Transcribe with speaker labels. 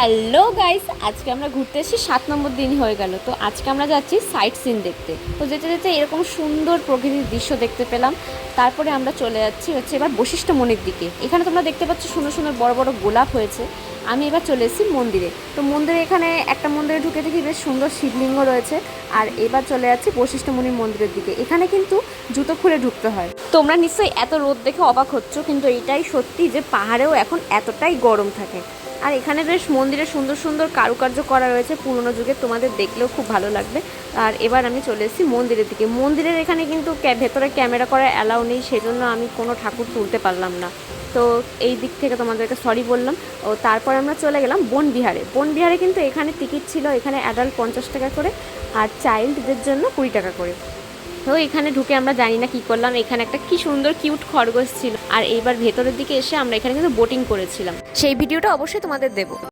Speaker 1: Hello guys, আজকে আমরা ঘুরতে এসেছি 7 নম্বর দিন হয়ে গেল। তো আজকে আমরা যাচ্ছি সাইট সিন দেখতে। তো যেতে যেতে এরকম সুন্দর প্রকৃতির দৃশ্য দেখতে পেলাম। তারপরে আমরা চলে যাচ্ছি এবার বশিষ্ঠ মনির দিকে। এখানে তোমরা দেখতে পাচ্ছ সুন্দর সুন্দর বড় বড় গোলাপ হয়েছে। আমি এবার চলে এসেছি মন্দিরে। তো মন্দিরে এখানে একটা মন্দিরে ঢুকে দেখি বেশ সুন্দর শিবলিঙ্গ রয়েছে। আর এবার চলে যাচ্ছি বশিষ্ঠ মনির মন্দিরের দিকে। এখানে কিন্তু জুতো খুলে ঢুকতে হয়। তোমরা নিশ্চয়ই এত রোদ দেখে অবাক হচ্ছ, কিন্তু এটাই সত্যি যে পাহাড়েও এখন এতটাই গরম থাকে। আর এখানে বেশ মন্দিরে সুন্দর সুন্দর কারুকার্য করা রয়েছে পুরনো যুগে, তোমাদের দেখলেও খুব ভালো লাগবে। আর এবার আমি চলে এসেছি মন্দিরের দিকে। মন্দিরের এখানে কিন্তু ভেতরে ক্যামেরা করা অ্যালাউ নেই, সেজন্য আমি কোনো ঠাকুর তুলতে পারলাম না। তো এই দিক থেকে তোমাদেরকে সরি বললাম। ও তারপর আমরা চলে গেলাম বনবিহারে। বনবিহারে কিন্তু এখানে টিকিট ছিল, এখানে অ্যাডাল্ট 50 টাকা করে আর চাইল্ডদের জন্য 20 টাকা করে। তো এখানে ঢুকে আমরা জানি না কি করলাম, এখানে একটা কি সুন্দর কিউট খরগোশ ছিল। আর এইবার ভেতরের দিকে এসে আমরা এখানে কিন্তু বোটিং করেছিলাম, সেই ভিডিওটা অবশ্যই তোমাদের দেবো।